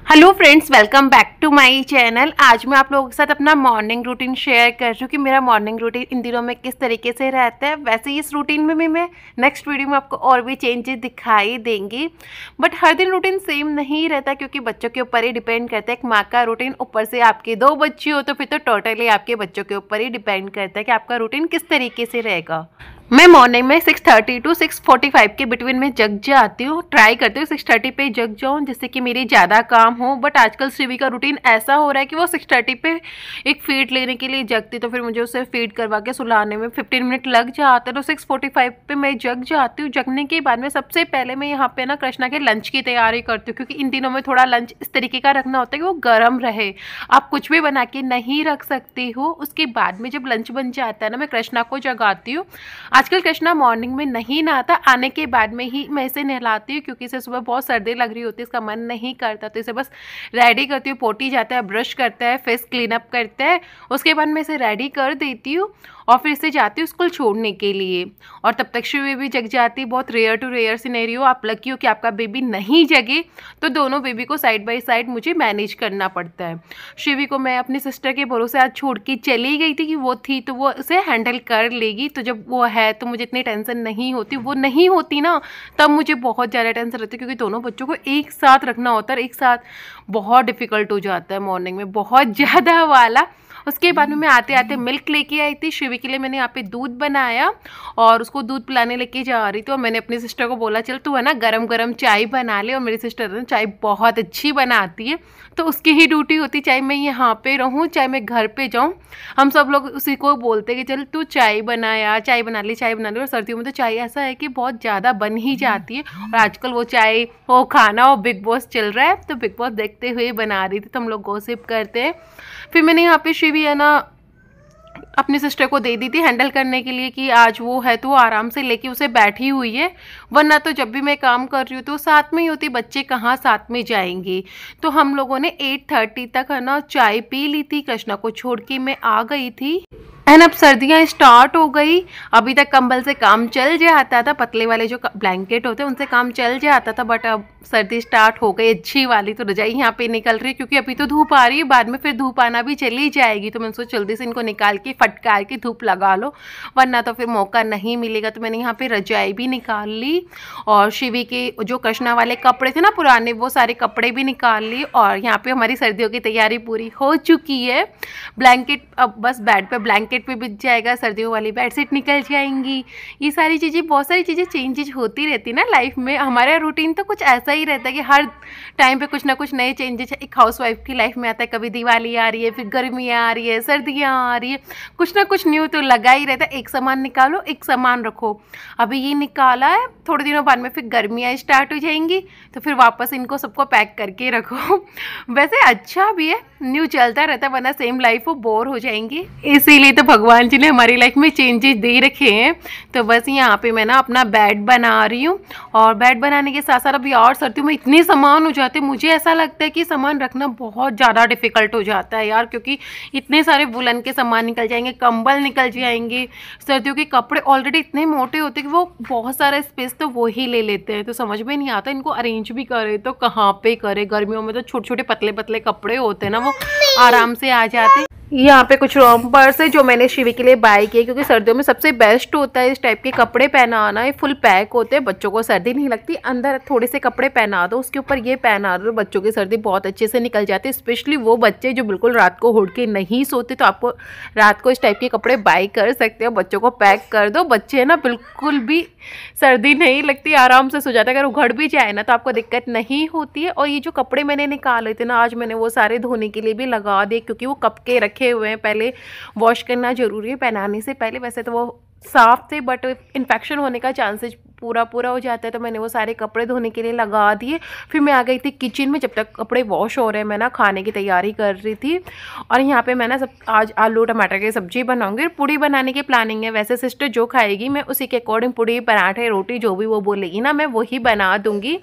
Hello friends, welcome back to my channel. आज मैं आप लोगों के साथ अपना मॉर्निंग रूटीन शेयर कर रही हूँ कि मेरा मॉर्निंग रूटीन इन दिनों में किस तरीके से रहता है। वैसे ही इस रूटीन में भी मैं नेक्स्ट वीडियो में आपको और भी चेंजेस दिखाई देंगी, बट हर दिन रूटीन सेम नहीं रहता क्योंकि बच्चों के ऊपर ही डिपेंड करता है। एक माँ का रूटीन, ऊपर से आपके 2 बच्चे हो तो फिर तो टोटली आपके बच्चों के ऊपर ही डिपेंड करता है कि आपका रूटीन किस तरीके से रहेगा। मैं मॉर्निंग में 6:30 टू 6:45 के बिटवीन में जग जाती हूँ। ट्राई करती हूँ 6:30 पे जग जाऊँ जिससे कि मेरी ज़्यादा काम हो, बट आजकल श्रीवी का रूटीन ऐसा हो रहा है कि वो 6:30 पे एक फीड लेने के लिए जगती, तो फिर मुझे उसे फीड करवा के सुलाने में 15 मिनट लग जाते हैं। तो 6:45 पे मैं जग जाती हूँ। जगने के बाद में सबसे पहले मैं यहाँ पे ना कृष्णा के लंच की तैयारी करती हूँ, क्योंकि इन दिनों में थोड़ा लंच इस तरीके का रखना होता है कि वो गर्म रहे। आप कुछ भी बना के नहीं रख सकती हो। उसके बाद में जब लंच बन जाता है ना, मैं कृष्णा को जगाती हूँ। आजकल कृष्णा मॉर्निंग में नहीं नहाता, आने के बाद में ही मैं इसे नहलाती हूँ क्योंकि इसे सुबह बहुत सर्दी लग रही होती है, इसका मन नहीं करता। तो इसे बस रेडी करती हूँ, पोटी जाता है, ब्रश करता है, फेस क्लीन अप करता है। उसके बाद मैं इसे रेडी कर देती हूँ और फिर इसे जाती हूँ स्कूल छोड़ने के लिए। और तब तक श्री भी जग जाती है। बहुत रेयर टू रेयर सिनेरियो, आप लकी हो कि आपका बेबी नहीं जगे तो दोनों बेबी को साइड बाय साइड मुझे मैनेज करना पड़ता है। श्री को मैं अपनी सिस्टर के भरोसे आज छोड़ के चली गई थी कि वो थी तो वो उसे हैंडल कर लेगी, तो जब वो है तो मुझे इतनी टेंशन नहीं होती। वो नहीं होती ना तब मुझे बहुत ज़्यादा टेंशन रहती है, क्योंकि दोनों बच्चों को एक साथ रखना होता है। एक साथ बहुत डिफ़िकल्ट हो जाता है मॉर्निंग में, बहुत ज़्यादा वाला। उसके बाद में मैं आते आते मिल्क लेके आई थी। शिवी के लिए मैंने यहाँ पे दूध बनाया और उसको दूध पिलाने लेके जा रही थी। और मैंने अपनी सिस्टर को बोला चल तू है ना गरम गरम चाय बना ले। और मेरी सिस्टर ना चाय बहुत अच्छी बनाती है, तो उसकी ही ड्यूटी होती, चाहे मैं यहाँ पे रहूँ चाहे मैं घर पे जाऊँ, हम सब लोग उसी को बोलते कि चल तू चाय बना यार, चाय बना ली चाय बना ली। और सर्दियों में तो चाय ऐसा है कि बहुत ज़्यादा बन ही जाती है। और आजकल वो चाय वो खाना और बिग बॉस चल रहा है, तो बिग बॉस देखते हुए बना रही थी, तो हम लोग गॉसिप करते हैं। फिर मैंने यहाँ पे शिवी है ना अपनी सिस्टर को दे दी थी हैंडल करने के लिए कि आज वो है तो वो आराम से लेके उसे बैठी हुई है, वरना तो जब भी मैं काम कर रही हूँ तो साथ में ही होती, बच्चे कहाँ साथ में जाएंगे। तो हम लोगों ने 8:30 तक है ना चाय पी ली थी। कृष्णा को छोड़ के मैं आ गई थी एंड अब सर्दियाँ स्टार्ट हो गई। अभी तक कंबल से काम चल जाता था, पतले वाले जो ब्लैंकेट होते हैं उनसे काम चल जाता था, बट अब सर्दी स्टार्ट हो गई अच्छी वाली। तो रजाई यहाँ पे निकल रही है क्योंकि अभी तो धूप आ रही है, बाद में फिर धूप आना भी चली जाएगी। तो मैंने सोचा जल्दी से इनको निकाल के फटकार के धूप लगा लो, वरना तो फिर मौका नहीं मिलेगा। तो मैंने यहाँ पे रजाई भी निकाल ली और शिवी के जो कृष्णा वाले कपड़े थे ना पुराने, वो सारे कपड़े भी निकाल ली। और यहाँ पे हमारी सर्दियों की तैयारी पूरी हो चुकी है। ब्लैंकेट अब बस बेड पे ब्लैंकेट पे बिछ जाएगा, सर्दियों वाली बेडशीट निकल जाएंगी। ये सारी चीज़ें, बहुत सारी चीज़ें चेंजेज होती रहती है ना लाइफ में। हमारा रूटीन तो कुछ ऐसा ही रहता है कि हर टाइम पे कुछ ना कुछ नए चेंजेस एक हाउसवाइफ की लाइफ में आता है। कभी दिवाली आ रही है, फिर गर्मियाँ आ रही है, सर्दियाँ आ रही है, कुछ ना कुछ न्यू तो लगा ही रहता है। एक सामान निकालो एक सामान रखो। अभी ये निकाला है, थोड़े दिनों बाद में फिर गर्मियाँ स्टार्ट हो जाएंगी, तो फिर वापस इनको सबको पैक करके रखो। वैसे अच्छा भी है, न्यू चलता रहता है, वरना सेम लाइफ वो बोर हो जाएंगी। इसीलिए तो भगवान जी ने हमारी लाइफ में चेंजेस दे रखे हैं। तो बस यहाँ पे मैं ना अपना बेड बना रही हूँ। और बेड बनाने के साथ साथ अभी और सर्दियों में इतने सामान हो जाते हैं, मुझे ऐसा लगता है कि सामान रखना बहुत ज़्यादा डिफिकल्ट हो जाता है यार, क्योंकि इतने सारे वुलन के सामान निकल जाएंगे, कंबल निकल जाएंगे। सर्दियों के कपड़े ऑलरेडी इतने मोटे होते हैं कि वो बहुत सारा स्पेस तो वो ही ले लेते हैं। तो समझ में नहीं आता इनको अरेंज भी करे तो कहाँ पे करे। गर्मियों में तो छोटे छोटे पतले पतले कपड़े होते हैं ना, वो आराम से आ जाते। यहाँ पे कुछ रोम्पर्स है जो मैंने शिवी के लिए बाय किए, क्योंकि सर्दियों में सबसे बेस्ट होता है इस टाइप के कपड़े पहनाना है। फुल पैक होते हैं, बच्चों को सर्दी नहीं लगती। अंदर थोड़े से कपड़े पहना दो, उसके ऊपर ये पहना दो, बच्चों की सर्दी बहुत अच्छे से निकल जाती है। स्पेशली वो बच्चे जो बिल्कुल रात को उड़ के नहीं सोते, तो आपको रात को इस टाइप के कपड़े बाय कर सकते हो। बच्चों को पैक कर दो, बच्चे है ना बिल्कुल भी सर्दी नहीं लगती, आराम से सो जाता है। अगर उघड़ भी जाए ना तो आपको दिक्कत नहीं होती है। और ये जो कपड़े मैंने निकाले थे ना, आज मैंने वो सारे धोने के लिए भी लगा दिए, क्योंकि वो कब के रखे हुए हैं, पहले वॉश करना जरूरी है पहनाने से पहले। वैसे तो वो साफ थे, बट इन्फेक्शन होने का चांसेस पूरा हो जाता है। तो मैंने वो सारे कपड़े धोने के लिए लगा दिए। फिर मैं आ गई थी किचन में। जब तक कपड़े वॉश हो रहे हैं, मैं ना खाने की तैयारी कर रही थी। और यहाँ पे मैं ना आज आलू टमाटर की सब्जी बनाऊंगी, पूड़ी बनाने की प्लानिंग है। वैसे सिस्टर जो खाएगी मैं उसी के अकॉर्डिंग पूड़ी पराठे रोटी जो भी वो बोलेगी ना, मैं वही बना दूंगी।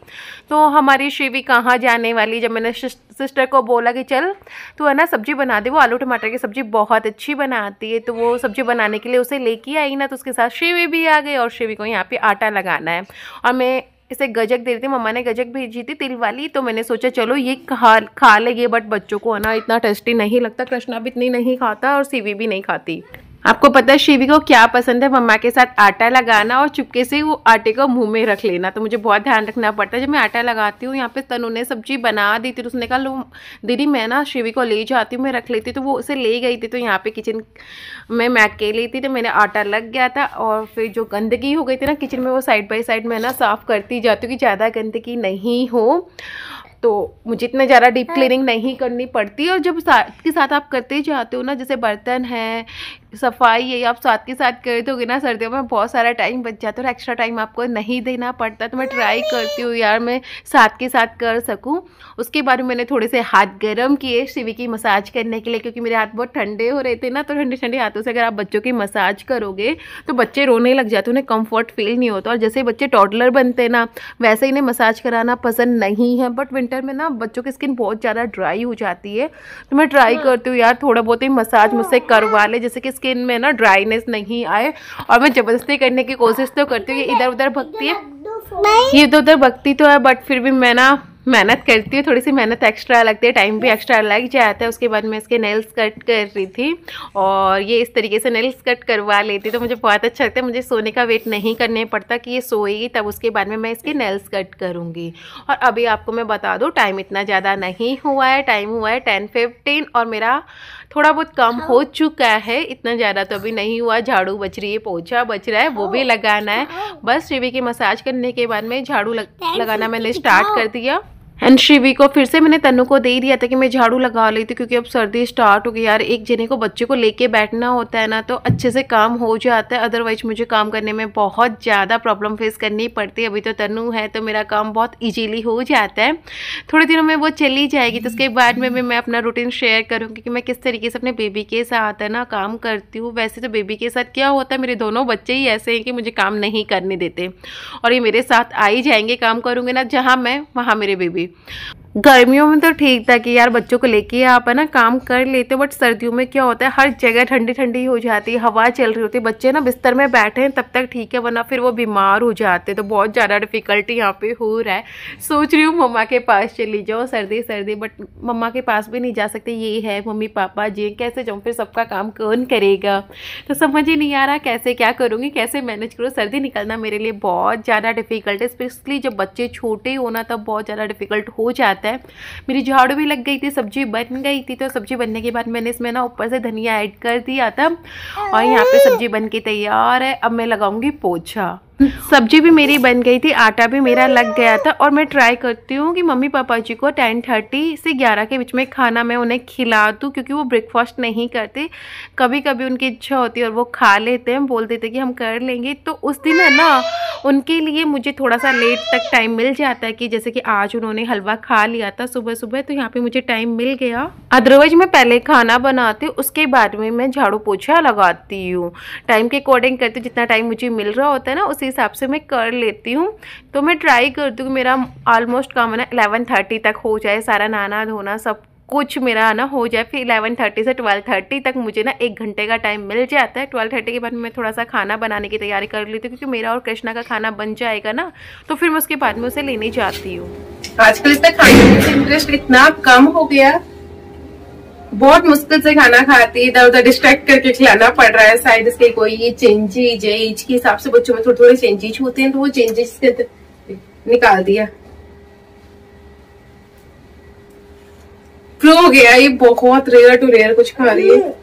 तो हमारी शिवी कहाँ जाने वाली, जब मैंने सिस्टर को बोला कि चल तू है ना सब्जी बना दे, वो आलू टमाटर की सब्जी बहुत अच्छी बनाती है, तो वो सब्जी बनाने के लिए उसे लेके आई ना, तो उसके साथ शिवी भी आ गई। और शिवी को यहाँ पे आटा लगाना है और मैं इसे गजक दे रही थी, मम्मा ने गजक भेजी थी तिल वाली, तो मैंने सोचा चलो ये खा लेंगे, बट बच्चों को है ना इतना टेस्टी नहीं लगता। कृष्णा भी इतनी नहीं खाता और सीवी भी नहीं खाती। आपको पता है शिवी को क्या पसंद है, मम्मा के साथ आटा लगाना और चुपके से वो आटे को मुंह में रख लेना, तो मुझे बहुत ध्यान रखना पड़ता है जब मैं आटा लगाती हूँ। यहाँ पे तनु ने सब्जी बना दी थी, तो उसने कहा लो दीदी मैं ना शिवी को ले जाती हूँ, मैं रख लेती, तो वो उसे ले गई थी। तो यहाँ पे किचन में मैं अकेली थी, तो मैंने आटा लग गया था और फिर जो गंदगी हो गई थी ना किचन में, वो साइड बाई साइड में ना साफ़ करती जाती हूँ कि ज़्यादा गंदगी नहीं हो, तो मुझे इतना ज़्यादा डीप क्लीनिंग नहीं करनी पड़ती। और जब साथ के साथ आप करते जाते हो ना, जैसे बर्तन है, सफाई है, आप साथ के साथ करते होगे ना, सर्दियों में बहुत सारा टाइम बच जाता है और एक्स्ट्रा टाइम आपको नहीं देना पड़ता। तो मैं ट्राई करती हूँ यार मैं साथ के साथ कर सकूँ। उसके बाद मैंने थोड़े से हाथ गर्म किए शिवी की मसाज करने के लिए, क्योंकि मेरे हाथ बहुत ठंडे हो रहे थे ना, तो ठंडे ठंडे हाथों से अगर आप बच्चों की मसाज करोगे तो बच्चे रोने लग जाते हैं, उन्हें कंफर्ट फील नहीं होता। और जैसे बच्चे टॉडलर बनते हैं ना, वैसे इन्हें मसाज कराना पसंद नहीं है। बट विंटर में ना बच्चों की स्किन बहुत ज़्यादा ड्राई हो जाती है, तो मैं ट्राई करती हूँ यार थोड़ा बहुत ही मसाज मुझसे करवा ले, जैसे कि स्किन में ना ड्राइनेस नहीं आए। और मैं ज़बरदस्ती करने की कोशिश तो करती हूँ, ये इधर उधर भगती है, ये इधर उधर भगती तो है, बट फिर भी मैं ना मेहनत करती हूँ, थोड़ी सी मेहनत एक्स्ट्रा लगती है, टाइम भी एक्स्ट्रा लग जाता है। उसके बाद मैं इसके नेल्स कट कर रही थी और ये इस तरीके से नेल्स कट करवा लेती, तो मुझे बहुत अच्छा लगता है। मुझे सोने का वेट नहीं करने पड़ता कि ये सोएगी, तब उसके बाद में मैं इसके नेल्स कट करूँगी। और अभी आपको मैं बता दूँ टाइम इतना ज़्यादा नहीं हुआ है, टाइम हुआ है 10:15 और मेरा थोड़ा बहुत काम हो चुका है, इतना ज़्यादा तो अभी नहीं हुआ। झाड़ू बच रही है, पोछा बच रहा है, वो भी लगाना है। बस शिवी की मसाज करने के बाद में झाड़ू लगाना मैंने स्टार्ट कर दिया। एंड शिवी को फिर से मैंने तनु को दे ही दिया था कि मैं झाड़ू लगा लेती, क्योंकि अब सर्दी स्टार्ट हो गई यार, एक जने को बच्चे को लेके बैठना होता है ना, तो अच्छे से काम हो जाता है। अदरवाइज मुझे काम करने में बहुत ज़्यादा प्रॉब्लम फेस करनी पड़ती है। अभी तो तनु है तो मेरा काम बहुत ईजीली हो जाता है। थोड़े दिनों में वो चली जाएगी, तो उसके बाद में मैं अपना रूटीन शेयर करूँगी कि मैं किस तरीके से अपने बेबी के साथ है ना काम करती हूँ। वैसे तो बेबी के साथ क्या होता है, मेरे दोनों बच्चे ही ऐसे हैं कि मुझे काम नहीं करने देते, और ये मेरे साथ आ ही जाएंगे, काम करूँगे ना जहाँ मैं वहाँ मेरे बेबी। गर्मियों में तो ठीक था कि यार बच्चों को लेके आप है ना काम कर लेते हो, बट सर्दियों में क्या होता है हर जगह ठंडी ठंडी हो जाती है, हवा चल रही होती है, बच्चे ना बिस्तर में बैठे हैं तब तक ठीक है, वरना फिर वो बीमार हो जाते हैं। तो बहुत ज़्यादा डिफिकल्टी यहाँ पे हो रहा है। सोच रही हूँ मम्मा के पास चली जाओ, सर्दी सर्दी, बट मम्मा के पास भी नहीं जा सकते, ये है मम्मी पापा जी, कैसे जाऊँ, फिर सबका काम कौन करेगा, तो समझ ही नहीं आ रहा कैसे क्या करूँगी, कैसे मैनेज करूँ। सर्दी निकलना मेरे लिए बहुत ज़्यादा डिफिकल्ट है, स्पेशली जब बच्चे छोटे हो ना तब बहुत ज़्यादा डिफिकल्ट हो जाता है। मेरी झाड़ू भी लग गई थी, सब्जी बन गई थी, तो सब्जी बनने के बाद मैंने इसमें ना ऊपर से धनिया ऐड कर दिया था और यहाँ पे सब्जी बन के तैयार है। अब मैं लगाऊंगी पोछा। सब्जी भी मेरी बन गई थी, आटा भी मेरा लग गया था, और मैं ट्राई करती हूँ कि मम्मी पापा जी को 10:30 से 11 के बीच में खाना मैं उन्हें खिला दूँ, क्योंकि वो ब्रेकफास्ट नहीं करते। कभी कभी उनकी इच्छा होती है और वो खा लेते हैं, बोल देते कि हम कर लेंगे, तो उस दिन है ना उनके लिए मुझे थोड़ा सा लेट तक टाइम मिल जाता है, कि जैसे कि आज उन्होंने हलवा खा लिया था सुबह सुबह, तो यहाँ पे मुझे टाइम मिल गया। अदरवाइज मैं पहले खाना बनाती हूँ, उसके बाद में मैं झाड़ू पोछा लगाती हूँ, टाइम के अकॉर्डिंग करती हूँ, जितना टाइम मुझे मिल रहा होता है ना उसी हिसाब से मैं कर लेती हूँ। तो मैं ट्राई करती हूँ कि मेरा ऑलमोस्ट काम है ना 11:30 तक हो जाए, सारा नहाना धोना सब कुछ मेरा ना हो जाए। फिर 11:30 से 12:30 तक मुझे ना 1 घंटे का टाइम मिल जाता है। 12:30 के बाद मैं थोड़ा सा खाना बनाने की तैयारी कर लेती हूँ, क्योंकि मेरा और कृष्णा का खाना बन जाएगा ना, तो फिर मैं उसके बाद में उसे लेने जाती हूँ। आजकल इसका खाने में इंटरेस्ट इतना कम हो गया, बहुत मुश्किल से खाना खाती है, इधर उधर डिस्ट्रैक्ट करके खिलाना पड़ रहा है। शायद इसके कोई ये चेंजेज एज के हिसाब से बच्चों में थोड़े थोड़े चेंजेज होते हैं, तो वो चेंजेस निकाल दिया। प्रो हो गया, ये बहुत रेयर टू रेयर कुछ खा रही है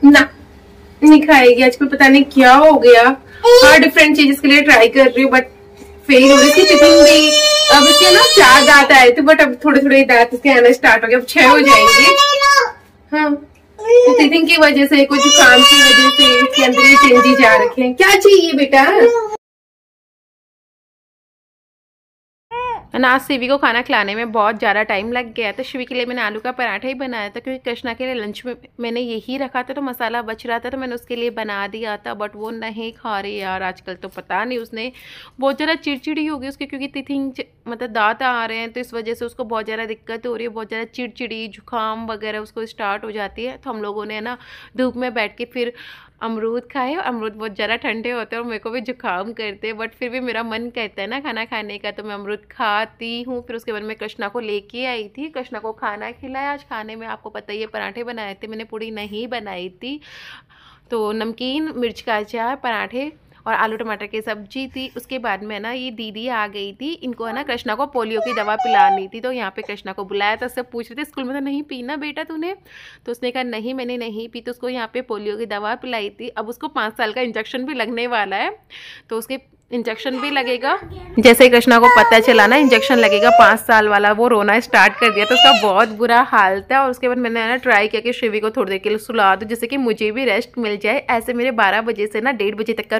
ना, नहीं खाएगी आजकल, पता नहीं क्या हो गया। हर डिफरेंट चीजेस के लिए ट्राई कर रही हूँ, बट फेल हो रही थी। चिटिंग भी अब इसके ना 4 दांत आए थे, बट अब थोड़े थोड़े दांत इसके आना स्टार्ट हो गए, अब 6 हो जाएंगे। हाँ, तो टीथिंग की वजह से, कुछ काम की वजह से इसके अंदर ये चेंजेस आ रखे हैं। क्या चाहिए बेटा? आज शिवी को खाना खिलाने में बहुत ज़्यादा टाइम लग गया, तो शिवी के लिए मैंने आलू का पराठा ही बनाया था, क्योंकि कृष्णा के लिए लंच में मैंने यही रखा था, तो मसाला बच रहा था, तो मैंने उसके लिए बना दिया था। बट वो नहीं खा रही यार आजकल, तो पता नहीं उसने बहुत ज़्यादा चिड़चिड़ी हो गई उसकी, क्योंकि तिथिंग मतलब दांत आ रहे हैं, तो इस वजह से उसको बहुत ज़्यादा दिक्कत हो रही है, बहुत ज़्यादा चिड़चिड़ी जुकाम वगैरह उसको स्टार्ट हो जाती है। तो हम लोगों ने ना धूप में बैठ के फिर अमरूद खाए। अमरूद बहुत ज़्यादा ठंडे होते हैं और मेरे को भी जुकाम करते हैं, बट फिर भी मेरा मन करता है ना खाना खाने का, तो मैं अमरूद खाती हूँ। फिर उसके बाद मैं कृष्णा को लेके आई थी, कृष्णा को खाना खिलाया। आज खाने में आपको पता ही है पराठे बनाए थे, मैंने पूड़ी नहीं बनाई थी। तो नमकीन, मिर्च का अचार, पराठे और आलू टमाटर की सब्जी थी। उसके बाद में ना ये दीदी आ गई थी, इनको है ना कृष्णा को पोलियो की दवा पिलानी थी, तो यहाँ पे कृष्णा को बुलाया था। सब पूछ रहे थे स्कूल में तो नहीं पीना बेटा तूने, तो उसने कहा नहीं मैंने नहीं पी, तो उसको यहाँ पे पोलियो की दवा पिलाई थी। अब उसको 5 साल का इंजेक्शन भी लगने वाला है, तो उसके इंजेक्शन भी लगेगा। जैसे ही कृष्णा को पता चला ना इंजेक्शन लगेगा 5 साल वाला, वो रोना स्टार्ट कर दिया, तो उसका बहुत बुरा हाल था। और उसके बाद मैंने ना ट्राई किया कि शिवी को थोड़ी देर के लिए सुला दो, जिससे कि मुझे भी रेस्ट मिल जाए। ऐसे मेरे 12 बजे से ना 1:30 बजे तक का